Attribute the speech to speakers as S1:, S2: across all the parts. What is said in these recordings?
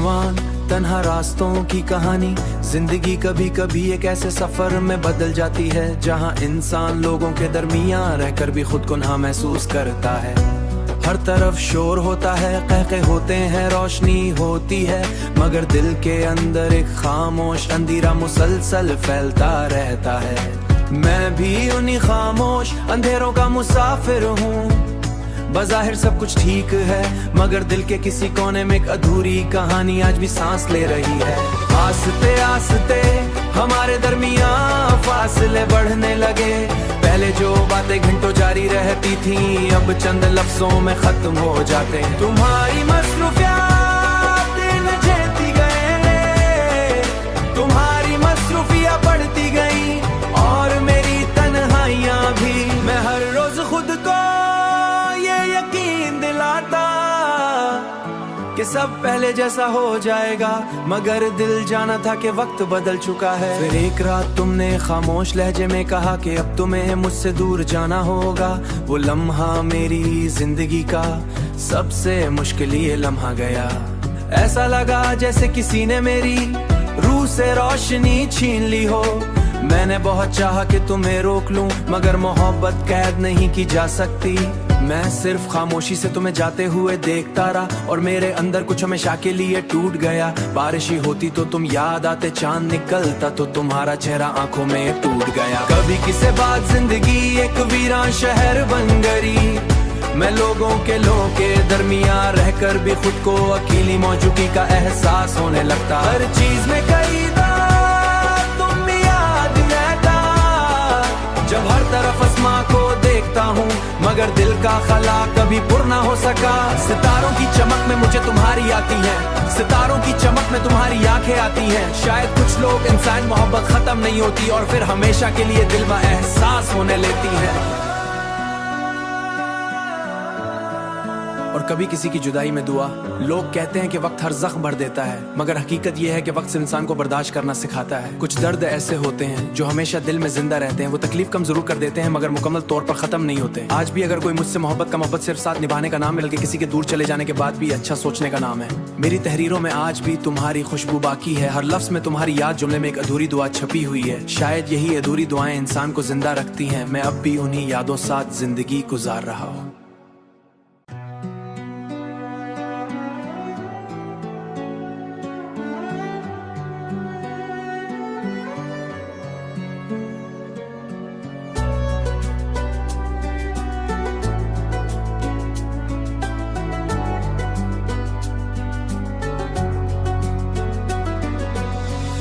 S1: उन्वान तन्हा रास्तों की कहानी। जिंदगी कभी कभी एक ऐसे सफर में बदल जाती है जहां इंसान लोगों के दरमियान रहकर भी खुद को ना महसूस करता है। हर तरफ शोर होता है, कहके होते हैं, रोशनी होती है, मगर दिल के अंदर एक खामोश अंधेरा मुसलसल फैलता रहता है। मैं भी उन्हीं खामोश अंधेरों का मुसाफिर हूँ। बज़ाहिर सब कुछ ठीक है, मगर दिल के किसी कोने में एक अधूरी कहानी आज भी सांस ले रही है। आस्ते आस्ते हमारे दरमियान फासले बढ़ने लगे। पहले जो बातें घंटों जारी रहती थी अब चंद लफ्जों में खत्म हो जाते हैं। तुम्हारी मसरूफियात दिन जीती गए, तुम्हारी मसरूफियात बढ़ती गई और मेरी तन्हाइयां भी। मैं हर रोज खुद को यकीन दिलाता कि सब पहले जैसा हो जाएगा, मगर दिल जाना था कि वक्त बदल चुका है। फिर एक रात तुमने खामोश लहजे में कहा कि अब तुम्हें मुझसे दूर जाना होगा। वो लम्हा मेरी जिंदगी का सबसे मुश्किल ये लम्हा गया। ऐसा लगा जैसे किसी ने मेरी रूह से रोशनी छीन ली हो। मैंने बहुत चाहा कि तुम्हें रोक लूं, मगर मोहब्बत कैद नहीं की जा सकती। मैं सिर्फ खामोशी से तुम्हें जाते हुए देखता रहा और मेरे अंदर कुछ हमेशा के लिए टूट गया। बारिश ही होती तो तुम याद आते, चांद निकलता तो तुम्हारा चेहरा आंखों में टूट गया। कभी किसी बाद जिंदगी एक वीरान शहर बन गई। मैं लोगों के दरमियान रहकर भी खुद को अकेली मौजूदगी का एहसास होने लगता। हर चीज में कई तुम याद रहता। जब हर तरफ आसमां को देखता हूँ मगर दिल का खला कभी पुर ना हो सका। सितारों की चमक में मुझे तुम्हारी आती है, सितारों की चमक में तुम्हारी आंखें आती हैं। शायद कुछ लोग इंसान मोहब्बत खत्म नहीं होती और फिर हमेशा के लिए दिल में एहसास होने लेती है। और कभी किसी की जुदाई में दुआ। लोग कहते हैं कि वक्त हर जख्म भर देता है, मगर हकीकत यह है कि वक्त इंसान को बर्दाश्त करना सिखाता है। कुछ दर्द ऐसे होते हैं जो हमेशा दिल में जिंदा रहते हैं। वो तकलीफ कम जरूर कर देते हैं मगर मुकम्मल तौर पर खत्म नहीं होते। आज भी अगर कोई मुझसे मोहब्बत का मोहब्बत सिर्फ साथ निभाने का नाम है, बल्कि किसी के दूर चले जाने के बाद भी अच्छा सोचने का नाम है। मेरी तहरीरों में आज भी तुम्हारी खुशबू बाकी है। हर लफ्ज में तुम्हारी याद, जुमले में एक अधूरी दुआ छपी हुई है। शायद यही अधूरी दुआएं इंसान को जिंदा रखती हैं। मैं अब भी उन्हीं यादों साथ जिंदगी गुजार रहा हूँ।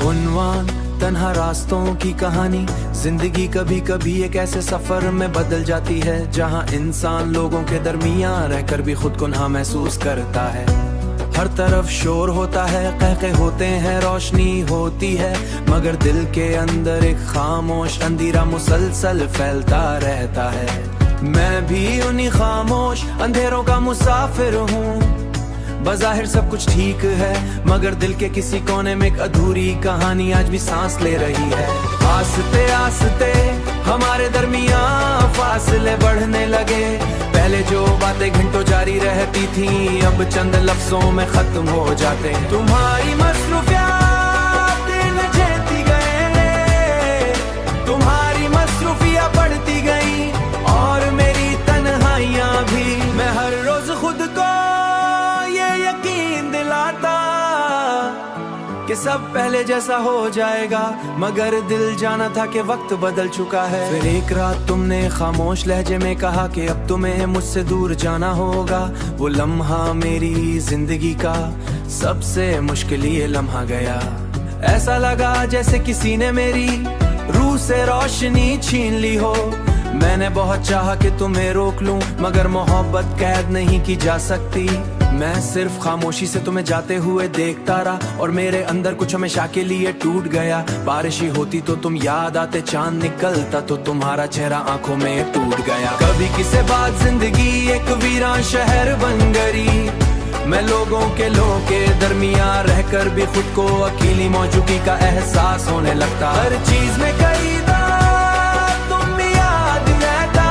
S1: उन्वान तन्हा रास्तों की कहानी। जिंदगी कभी कभी एक ऐसे सफर में बदल जाती है जहां इंसान लोगों के दरमियान रहकर भी खुद को ना महसूस करता है। हर तरफ शोर होता है, कहके होते हैं, रोशनी होती है, मगर दिल के अंदर एक खामोश अंधेरा मुसलसल फैलता रहता है। मैं भी उन्हीं खामोश अंधेरों का मुसाफिर हूँ। बज़ाहिर सब कुछ ठीक है, मगर दिल के किसी कोने में एक अधूरी कहानी आज भी सांस ले रही है। आस्ते आस्ते हमारे दरमियान फासले बढ़ने लगे। पहले जो बातें घंटों जारी रहती थी अब चंद लफ्जों में खत्म हो जाते हैं। तुम्हारी मसरूफियात दिन जीती गए, तुम्हारी मसरूफियात बढ़ती गई और मेरी तन्हाइयां भी। मैं हर रोज खुद को यकीन दिलाता कि सब पहले जैसा हो जाएगा, मगर दिल जाना था कि वक्त बदल चुका है। फिर एक रात तुमने खामोश लहजे में कहा कि अब तुम्हें मुझसे दूर जाना होगा। वो लम्हा मेरी जिंदगी का सबसे मुश्किल ये लम्हा गया। ऐसा लगा जैसे किसी ने मेरी रूह से रोशनी छीन ली हो। मैंने बहुत चाहा कि तुम्हें रोक लूं, मगर मोहब्बत कैद नहीं की जा सकती। मैं सिर्फ खामोशी से तुम्हें जाते हुए देखता रहा और मेरे अंदर कुछ हमेशा के लिए टूट गया। बारिश ही होती तो तुम याद आते, चांद निकलता तो तुम्हारा चेहरा आंखों में टूट गया। कभी किसी बाद जिंदगी एक वीरान शहर बन गई। मैं लोगों के दरमियान रहकर भी खुद को अकेली मौजूदगी का एहसास होने लगता। हर चीज में कई तुम याद रहता।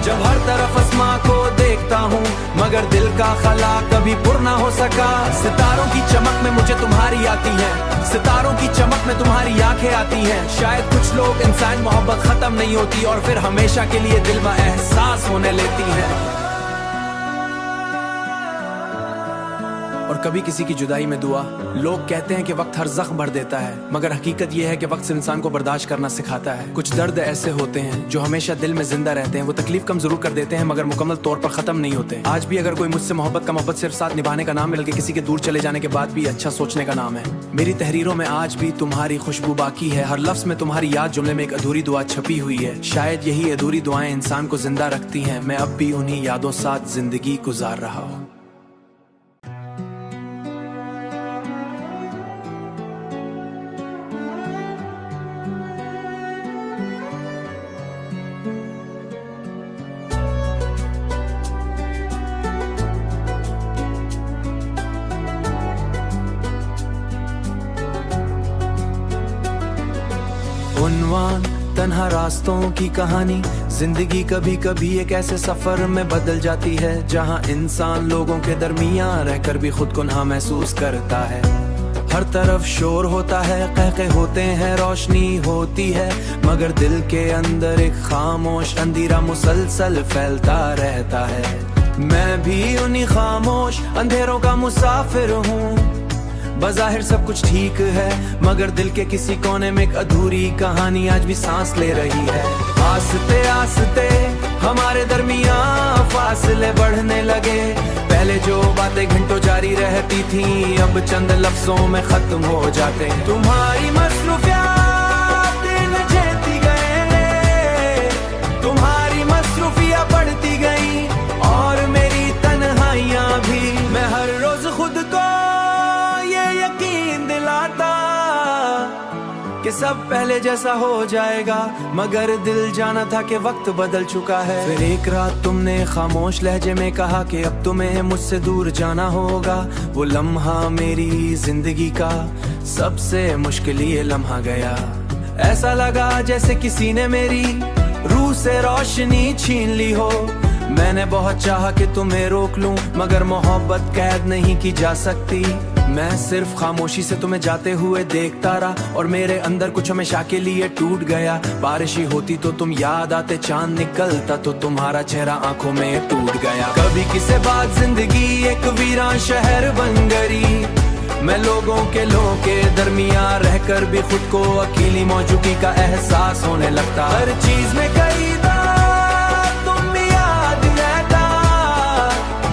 S1: जब हर तरफ आसमां को देखता हूँ मगर दिल का खला कभी पुर ना हो सका। सितारों की चमक में मुझे तुम्हारी आती है, सितारों की चमक में तुम्हारी आंखें आती हैं। शायद कुछ लोग इंसान मोहब्बत खत्म नहीं होती और फिर हमेशा के लिए दिल में एहसास होने लेती है। और कभी किसी की जुदाई में दुआ। लोग कहते हैं कि वक्त हर जख्म भर देता है, मगर हकीकत यह है कि वक्त इंसान को बर्दाश्त करना सिखाता है। कुछ दर्द ऐसे होते हैं जो हमेशा दिल में जिंदा रहते हैं। वो तकलीफ कम जरूर कर देते हैं मगर मुकम्मल तौर पर खत्म नहीं होते। आज भी अगर कोई मुझसे मोहब्बत का मोहब्बत सिर्फ साथ निभाने का नाम, बल्कि किसी के दूर चले जाने के बाद भी अच्छा सोचने का नाम है। मेरी तहरीरों में आज भी तुम्हारी खुशबू बाकी है, हर लफ्ज में तुम्हारी याद, जुमले में एक अधूरी दुआ छपी हुई है। शायद यही अधूरी दुआएं इंसान को जिंदा रखती हैं। मैं अब भी उन्हीं यादों साथ जिंदगी गुजार रहा हूँ। उन्वान तन्हा रास्तों की कहानी। जिंदगी कभी कभी एक ऐसे सफर में बदल जाती है जहां इंसान लोगों के दरमियां रहकर भी खुद को ना महसूस करता है। हर तरफ शोर होता है, कहके होते हैं, रोशनी होती है, मगर दिल के अंदर एक खामोश अंधेरा मुसलसल फैलता रहता है। मैं भी उन्हीं खामोश अंधेरों का मुसाफिर हूँ। बज़ाहिर सब कुछ ठीक है मगर दिल के किसी कोने में एक अधूरी कहानी आज भी सांस ले रही है। आस्ते आस्ते हमारे दरमियां फासले बढ़ने लगे। पहले जो बातें घंटों जारी रहती थी अब चंद लफ्जों में खत्म हो जाते। तुम्हारी मसरूफियात दिन जीती गए, तुम्हारी मसरूफियां बढ़ती गई और मेरी तन्हाइयां भी। मैं हर रोज खुद को यकीन दिलाता कि सब पहले जैसा हो जाएगा, मगर दिल जाना था कि वक्त बदल चुका है। फिर एक रात तुमने खामोश लहजे में कहा कि अब तुम्हें मुझसे दूर जाना होगा। वो लम्हा मेरी जिंदगी का सबसे मुश्किल ये लम्हा गया। ऐसा लगा जैसे किसी ने मेरी रूह से रोशनी छीन ली हो। मैंने बहुत चाहा कि तुम्हें रोक लूं मगर मोहब्बत कैद नहीं की जा सकती। मैं सिर्फ खामोशी से तुम्हें जाते हुए देखता रहा और मेरे अंदर कुछ हमेशा के लिए टूट गया। बारिश ही होती तो तुम याद आते, चांद निकलता तो तुम्हारा चेहरा आंखों में टूट गया। कभी किसी बाद जिंदगी एक वीरान शहर बन गई। मैं लोगों के दरमियां रहकर भी खुद को अकेली मौजूदगी का एहसास होने लगता। हर चीज में कई तुम याद रहता,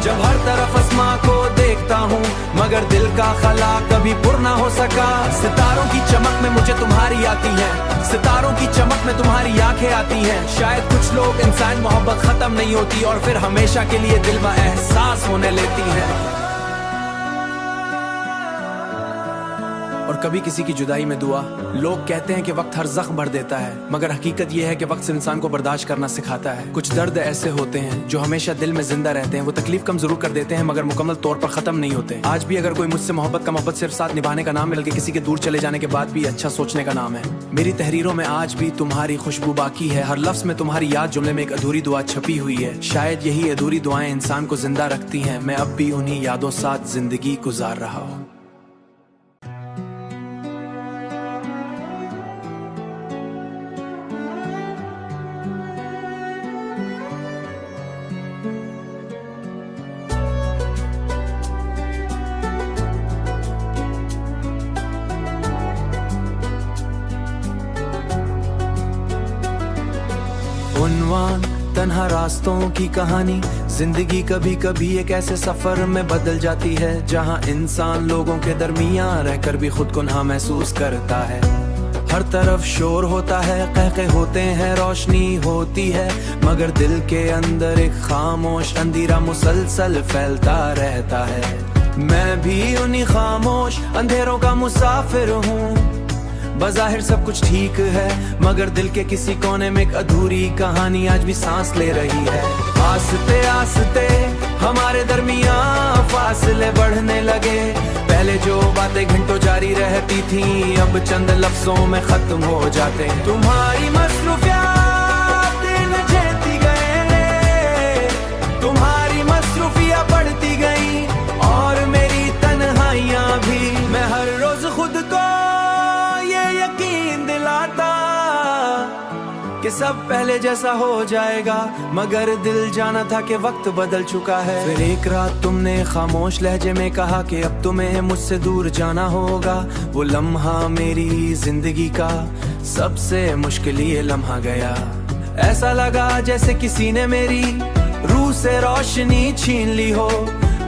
S1: जब हर तरफ आसमां को देखता हूँ मगर दिल का खला कभी पुर ना हो सका। सितारों की चमक में मुझे तुम्हारी आती है, सितारों की चमक में तुम्हारी आंखें आती हैं। शायद कुछ लोग इंसान मोहब्बत खत्म नहीं होती और फिर हमेशा के लिए दिल में एहसास होने लेती है। और कभी किसी की जुदाई में दुआ। लोग कहते हैं कि वक्त हर जख्म भर देता है, मगर हकीकत यह है कि वक्त इंसान को बर्दाश्त करना सिखाता है। कुछ दर्द ऐसे होते हैं जो हमेशा दिल में जिंदा रहते हैं। वो तकलीफ कम जरूर कर देते हैं मगर मुकम्मल तौर पर खत्म नहीं होते। आज भी अगर कोई मुझसे मोहब्बत का मोहब्बत सिर्फ साथ निभाने का नाम, बल्कि किसी के दूर चले जाने के बाद भी अच्छा सोचने का नाम है। मेरी तहरीरों में आज भी तुम्हारी खुशबू बाकी है, हर लफ्ज में तुम्हारी याद, जुमले में एक अधूरी दुआ छपी हुई है। शायद यही अधूरी दुआएं इंसान को जिंदा रखती हैं। मैं अब भी उन्हीं यादों साथ जिंदगी गुजार रहा हूँ। उन्वान तन्हा रास्तों की कहानी। जिंदगी कभी कभी एक ऐसे सफर में बदल जाती है जहां इंसान लोगों के दरमियां रहकर भी खुद को ना महसूस करता है। हर तरफ शोर होता है, कहके होते हैं, रोशनी होती है, मगर दिल के अंदर एक खामोश अंधेरा मुसलसल फैलता रहता है। मैं भी उन्हीं खामोश अंधेरों का मुसाफिर हूँ। बज़ाहिर सब कुछ ठीक है मगर दिल के किसी कोने में एक अधूरी कहानी आज भी सांस ले रही है। आस्ते आस्ते हमारे दरमियां फासले बढ़ने लगे। पहले जो बातें घंटों जारी रहती थी अब चंद लफ्जों में खत्म हो जाते। तुम्हारी मसरूफियात दिन जीती गए, तुम्हारी मसरूफियां बढ़ती सब पहले जैसा हो जाएगा, मगर दिल जाना था कि वक्त बदल चुका है। फिर एक रात तुमने खामोश लहजे में कहा कि अब तुम्हें मुझसे दूर जाना होगा। वो लम्हा मेरी जिंदगी का सबसे मुश्किल ये लम्हा गया। ऐसा लगा जैसे किसी ने मेरी रूह से रोशनी छीन ली हो।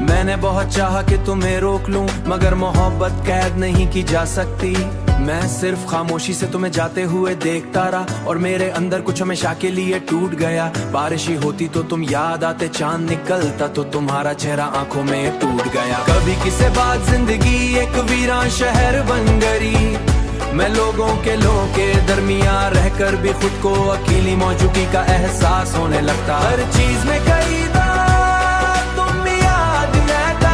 S1: मैंने बहुत चाहा कि तुम्हें रोक लूं, मगर मोहब्बत कैद नहीं की जा सकती। मैं सिर्फ खामोशी से तुम्हें जाते हुए देखता रहा, और मेरे अंदर कुछ हमेशा के लिए टूट गया। बारिश ही होती तो तुम याद आते, चांद निकलता तो तुम्हारा चेहरा आंखों में टूट गया। कभी किसी बात जिंदगी एक वीरान शहर बन गई। मैं लोगों के दरमियान रहकर भी खुद को अकेली मौजूदगी का एहसास होने लगता। हर चीज में कई तुम याद रहता,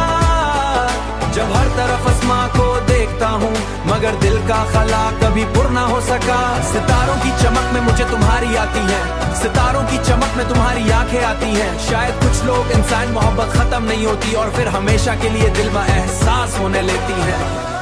S1: जब हर तरफ आसमां को देखता हूँ, मगर दिल का खला कभी पुर ना हो सका। सितारों की चमक में मुझे तुम्हारी आती है, सितारों की चमक में तुम्हारी आंखें आती हैं। शायद कुछ लोग इंसान मोहब्बत खत्म नहीं होती और फिर हमेशा के लिए दिल में एहसास होने लेती है।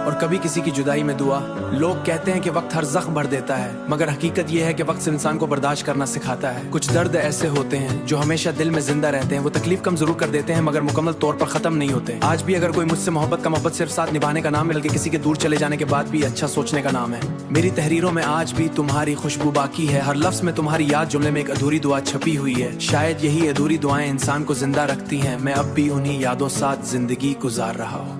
S1: और कभी किसी की जुदाई में दुआ। लोग कहते हैं कि वक्त हर जख्म भर देता है, मगर हकीकत यह है कि वक्त इंसान को बर्दाश्त करना सिखाता है। कुछ दर्द ऐसे होते हैं जो हमेशा दिल में जिंदा रहते हैं। वो तकलीफ कम जरूर कर देते हैं, मगर मुकम्मल तौर पर खत्म नहीं होते। आज भी अगर कोई मुझसे मोहब्बत का मोहब्बत सिर्फ साथ निभाने का नाम है, बल्कि किसी के दूर चले जाने के बाद भी अच्छा सोचने का नाम है। मेरी तहरीरों में आज भी तुम्हारी खुशबू बाकी है, हर लफ्ज में तुम्हारी याद, जुमले में एक अधूरी दुआ छपी हुई है। शायद यही अधूरी दुआएं इंसान को जिंदा रखती हैं। मैं अब भी उन्हीं यादों साथ जिंदगी गुजार रहा हूँ।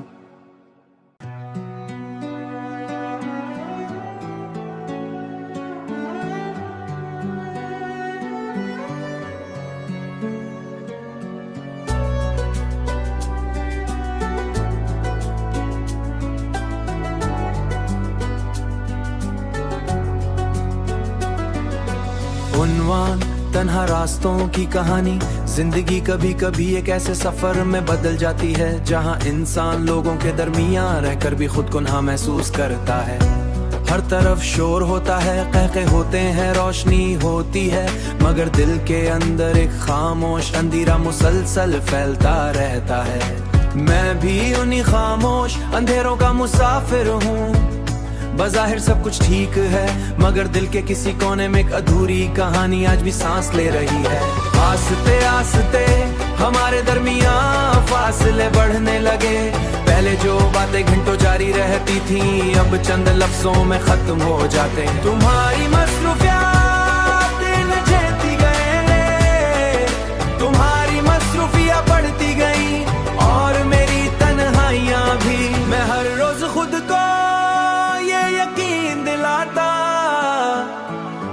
S1: उन्वान तन्हा रास्तों की कहानी। जिंदगी कभी कभी एक ऐसे सफर में बदल जाती है, जहां इंसान लोगों के दरमियान रहकर भी खुद को ना महसूस करता है। हर तरफ शोर होता है, कहके होते हैं, रोशनी होती है, मगर दिल के अंदर एक खामोश अंधेरा मुसलसल फैलता रहता है। मैं भी उन्हीं खामोश अंधेरों का मुसाफिर हूँ। बज़ाहिर सब कुछ ठीक है, मगर दिल के किसी कोने में एक अधूरी कहानी आज भी सांस ले रही है। आस्ते आस्ते हमारे दरमियान फासले बढ़ने लगे। पहले जो बातें घंटों जारी रहती थी, अब चंद लफ्जों में खत्म हो जाते। तुम्हारी मसरूफियात दिन जीती गए, तुम्हारी मसरूफियात बढ़ती गई, और मेरी तन्हाइयां भी। मैं हर रोज खुद को यकीन दिलाता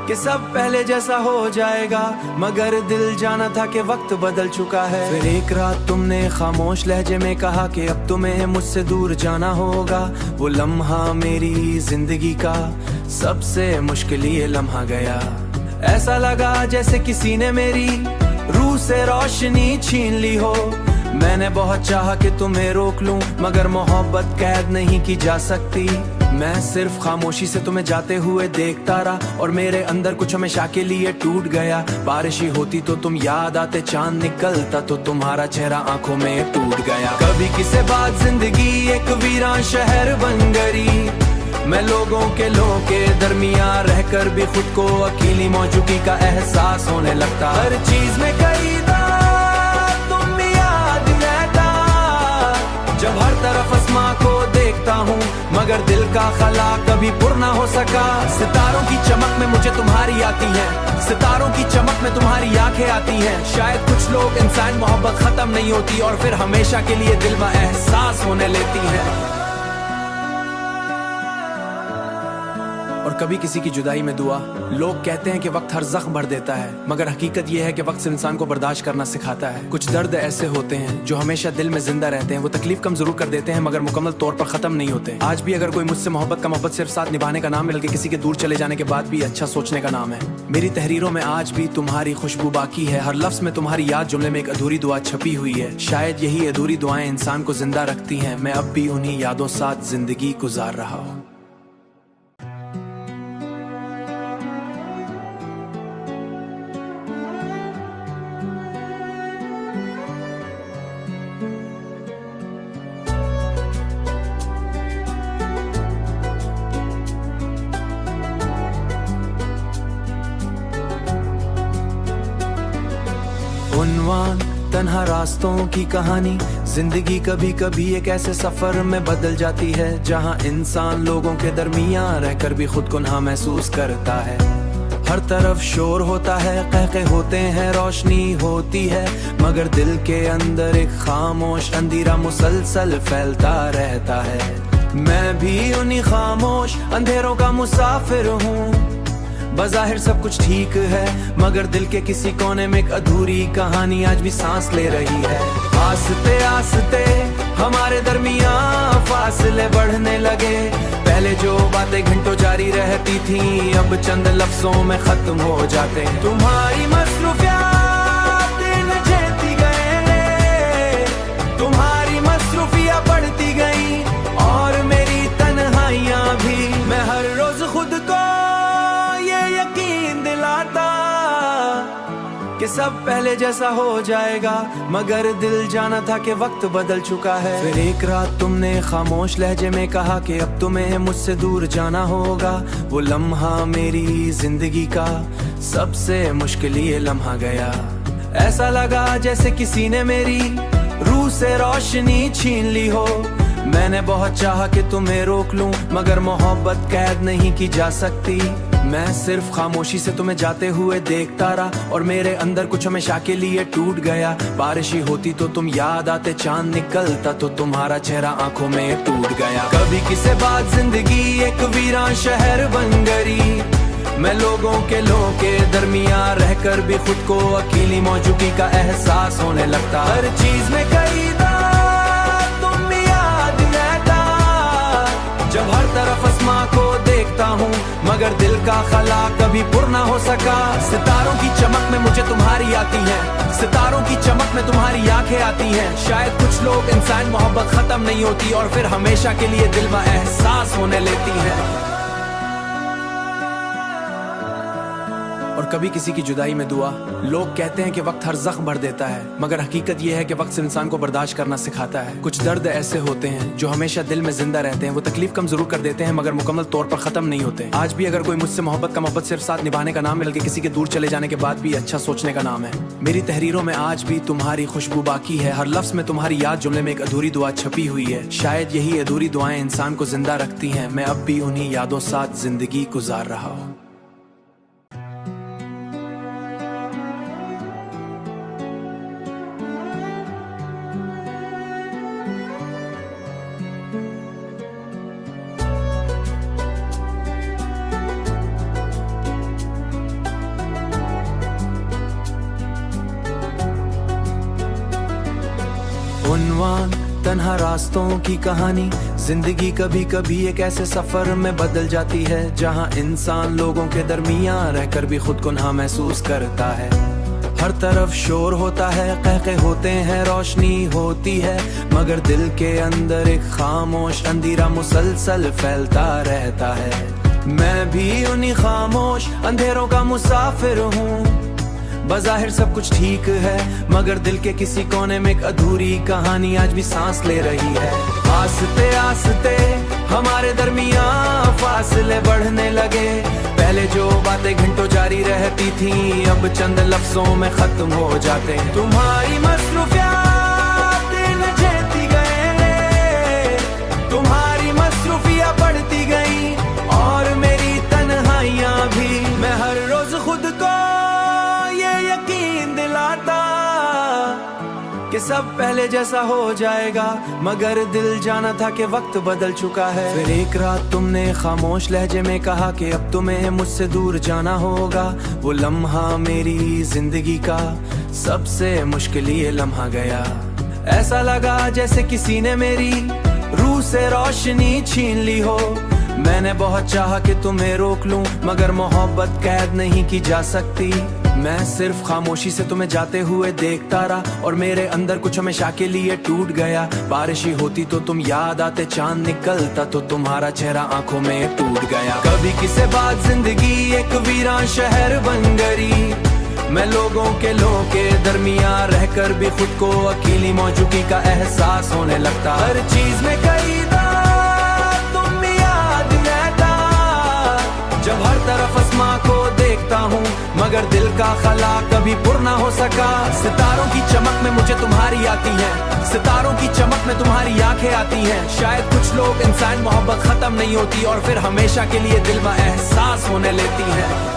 S1: कि सब पहले जैसा हो जाएगा, मगर दिल जाना था कि वक्त बदल चुका है। फिर एक रात तुमने खामोश लहजे में कहा कि अब तुम्हें मुझसे दूर जाना होगा। वो लम्हा मेरी जिंदगी का सबसे मुश्किल ये लम्हा गया। ऐसा लगा जैसे किसी ने मेरी रूह से रोशनी छीन ली हो। मैंने बहुत चाहा कि तुम्हें रोक लूं, मगर मोहब्बत कैद नहीं की जा सकती। मैं सिर्फ खामोशी से तुम्हें जाते हुए देखता रहा, और मेरे अंदर कुछ हमेशा के लिए टूट गया। बारिश ही होती तो तुम याद आते, चांद निकलता तो तुम्हारा चेहरा आंखों में टूट गया। कभी किसी बात जिंदगी एक वीरान शहर बन गई। मैं लोगों के दरमियान रहकर भी खुद को अकेली मौजूदगी का एहसास होने लगता। हर चीज में कई तुम याद रहता, जब हर तरफ आसमां को देखता हूँ, मगर दिल का खला कभी पुर ना हो सका। सितारों की चमक में मुझे तुम्हारी आती है, सितारों की चमक में तुम्हारी आंखें आती हैं। शायद कुछ लोग इंसान मोहब्बत खत्म नहीं होती और फिर हमेशा के लिए दिल में एहसास होने लेती है। और कभी किसी की जुदाई में दुआ। लोग कहते हैं कि वक्त हर जख्म भर देता है, मगर हकीकत यह है कि वक्त इंसान को बर्दाश्त करना सिखाता है। कुछ दर्द ऐसे होते हैं जो हमेशा दिल में जिंदा रहते हैं। वो तकलीफ कम जरूर कर देते हैं, मगर मुकम्मल तौर पर खत्म नहीं होते। आज भी अगर कोई मुझसे मोहब्बत का मोहब्बत सिर्फ साथ निभाने का नाम है, बल्कि किसी के दूर चले जाने के बाद भी अच्छा सोचने का नाम है। मेरी तहरीरों में आज भी तुम्हारी खुशबू बाकी है, हर लफ्ज में तुम्हारी याद, जुमले में एक अधूरी दुआ छपी हुई है। शायद यही अधूरी दुआएं इंसान को जिंदा रखती हैं। मैं अब भी उन्हीं यादों साथ जिंदगी गुजार रहा हूँ। उन्वान तन्हा रास्तों की कहानी। जिंदगी कभी कभी एक ऐसे सफर में बदल जाती है जहां इंसान लोगों के दरमियान रहकर भी खुद को ना महसूस करता है। हर तरफ शोर होता है, कहके होते हैं, रोशनी होती है, मगर दिल के अंदर एक खामोश अंधेरा मुसलसल फैलता रहता है। मैं भी उन्हीं खामोश अंधेरों का मुसाफिर हूँ। बज़ाहिर सब कुछ ठीक है, मगर दिल के किसी कोने में एक अधूरी कहानी आज भी सांस ले रही है। आस्ते आस्ते हमारे दरमियान फासले बढ़ने लगे। पहले जो बातें घंटों जारी रहती थी अब चंद लफ्जों में खत्म हो जाते हैं। तुम्हारी मसरूफियात दिन जेती गए, तुम्हारी मसरूफियात बढ़ती गई और मेरी तन्हाइयां भी। मैं हर रोज खुद को यकीन दिलाता कि सब पहले जैसा हो जाएगा, मगर दिल जाना था कि वक्त बदल चुका है। फिर एक रात तुमने खामोश लहजे में कहा कि अब तुम्हें मुझसे दूर जाना होगा। वो लम्हा मेरी जिंदगी का सबसे मुश्किल ये लम्हा गया। ऐसा लगा जैसे किसी ने मेरी रूह से रोशनी छीन ली हो। मैंने बहुत चाहा कि तुम्हें रोक लूं, मगर मोहब्बत कैद नहीं की जा सकती। मैं सिर्फ खामोशी से तुम्हें जाते हुए देखता रहा और मेरे अंदर कुछ हमेशा के लिए टूट गया। बारिश ही होती तो तुम याद आते, चांद निकलता तो तुम्हारा चेहरा आंखों में टूट गया। कभी किसी बाद जिंदगी एक वीरान शहर बन गई। मैं लोगों के दरमियान रहकर भी खुद को अकेली मौजूदगी का एहसास होने लगता। हर चीज में कई तुम याद रहता। जब हर तरफ आसमां को देखता हूँ, मगर दिल का खला कभी पुर ना हो सका। सितारों की चमक में मुझे तुम्हारी आती है, सितारों की चमक में तुम्हारी आंखें आती हैं। शायद कुछ लोग इंसान मोहब्बत खत्म नहीं होती और फिर हमेशा के लिए दिल में एहसास होने लेती है। और कभी किसी की जुदाई में दुआ। लोग कहते हैं कि वक्त हर जख्म भर देता है, मगर हकीकत यह है कि वक्त इंसान को बर्दाश्त करना सिखाता है। कुछ दर्द ऐसे होते हैं जो हमेशा दिल में जिंदा रहते हैं। वो तकलीफ कम जरूर कर देते हैं, मगर मुकम्मल तौर पर खत्म नहीं होते। आज भी अगर कोई मुझसे मोहब्बत का मोहब्बत सिर्फ साथ निभाने का नाम है, बल्कि किसी के दूर चले जाने के बाद भी अच्छा सोचने का नाम है। मेरी तहरीरों में आज भी तुम्हारी खुशबू बाकी है। हर लफ्ज में तुम्हारी याद, जुमले में एक अधूरी दुआ छपी हुई है। शायद यही अधूरी दुआएं इंसान को जिंदा रखती हैं। मैं अब भी उन्हीं यादों साथ जिंदगी गुजार रहा हूँ। उन्वान तन्हा रास्तों की कहानी। जिंदगी कभी कभी एक ऐसे सफर में बदल जाती है जहां इंसान लोगों के दरमियान रहकर भी खुद को ना महसूस करता है। हर तरफ शोर होता है, कहके होते हैं, रोशनी होती है, मगर दिल के अंदर एक खामोश अंधेरा मुसलसल फैलता रहता है। मैं भी उन्हीं खामोश अंधेरों का मुसाफिर हूँ। बज़ाहिर सब कुछ ठीक है, मगर दिल के किसी कोने में एक अधूरी कहानी आज भी सांस ले रही है। आस्ते आस्ते हमारे दरमियान फासले बढ़ने लगे। पहले जो बातें घंटों जारी रहती थी अब चंद लफ्जों में खत्म हो जाते हैं। तुम्हारी मसरूफियात दिन जेती गए, तुम्हारी मसरूफियात बढ़ती गई और मेरी तन्हाइयां भी। मैं हर रोज खुद को यकीन दिलाता कि सब पहले जैसा हो जाएगा, मगर दिल जाना था कि वक्त बदल चुका है। फिर एक रात तुमने खामोश लहजे में कहा कि अब तुम्हें मुझसे दूर जाना होगा। वो लम्हा मेरी जिंदगी का सबसे मुश्किल ये लम्हा गया। ऐसा लगा जैसे किसी ने मेरी रूह से रोशनी छीन ली हो। मैंने बहुत चाहा कि तुम्हें रोक लूं, मगर मोहब्बत कैद नहीं की जा सकती। मैं सिर्फ खामोशी से तुम्हें जाते हुए देखता रहा और मेरे अंदर कुछ हमेशा के लिए टूट गया। बारिश ही होती तो तुम याद आते, चांद निकलता तो तुम्हारा चेहरा आंखों में टूट गया। कभी किसी बाद जिंदगी एक वीरान शहर बन गई। मैं लोगों के दरमियान रहकर भी खुद को अकेली मौजूदगी का एहसास होने लगता। हर चीज में कई तुम याद रहता। जब हर तरफ आसमां को देखता हूँ, मगर दिल का खला कभी पुर ना हो सका। सितारों की चमक में मुझे तुम्हारी आती है, सितारों की चमक में तुम्हारी आंखें आती हैं। शायद कुछ लोग इंसान मोहब्बत खत्म नहीं होती और फिर हमेशा के लिए दिल में एहसास होने लेती है।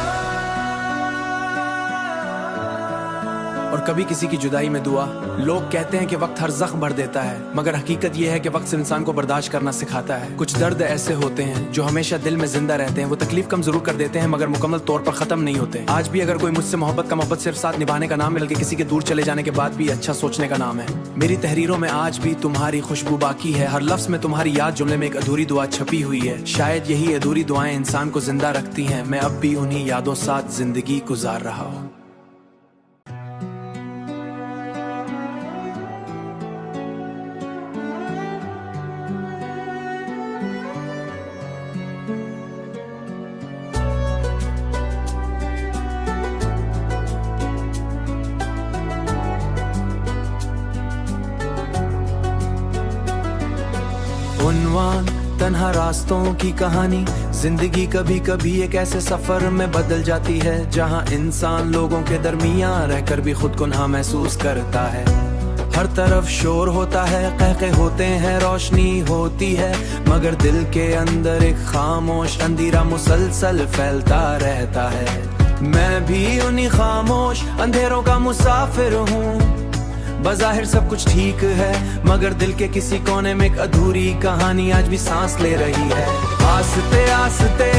S1: और कभी किसी की जुदाई में दुआ। लोग कहते हैं कि वक्त हर जख्म भर देता है, मगर हकीकत यह है कि वक्त इंसान को बर्दाश्त करना सिखाता है। कुछ दर्द ऐसे होते हैं जो हमेशा दिल में जिंदा रहते हैं। वो तकलीफ कम जरूर कर देते हैं मगर मुकम्मल तौर पर खत्म नहीं होते। आज भी अगर कोई मुझसे मोहब्बत का मोहब्बत सिर्फ साथ निभाने का नाम, बल्कि किसी के दूर चले जाने के बाद भी अच्छा सोचने का नाम है। मेरी तहरीरों में आज भी तुम्हारी खुशबू बाकी है, हर लफ्ज में तुम्हारी याद, जुमले में एक अधूरी दुआ छपी हुई है। शायद यही अधूरी दुआएं इंसान को जिंदा रखती हैं। मैं अब भी उन्हीं यादों साथ जिंदगी गुजार रहा हूँ। उन्वान तन्हा रास्तों की कहानी, जिंदगी कभी कभी एक ऐसे सफर में बदल जाती है जहां इंसान लोगों के दरमियां रहकर भी खुद को ना महसूस करता है। हर तरफ शोर होता है, कहके होते हैं, रोशनी होती है, मगर दिल के अंदर एक खामोश अंधेरा मुसलसल फैलता रहता है। मैं भी उन्हीं खामोश अंधेरों का मुसाफिर हूँ। बज़ाहिर सब कुछ ठीक है मगर दिल के किसी कोने में एक अधूरी कहानी आज भी सांस ले रही है। आस्ते आस्ते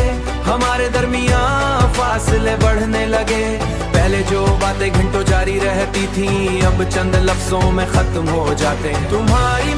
S1: हमारे दरमियां फासले बढ़ने लगे। पहले जो बातें घंटों जारी रहती थी अब चंद लफ्जों में खत्म हो जाते हैं। तुम्हारी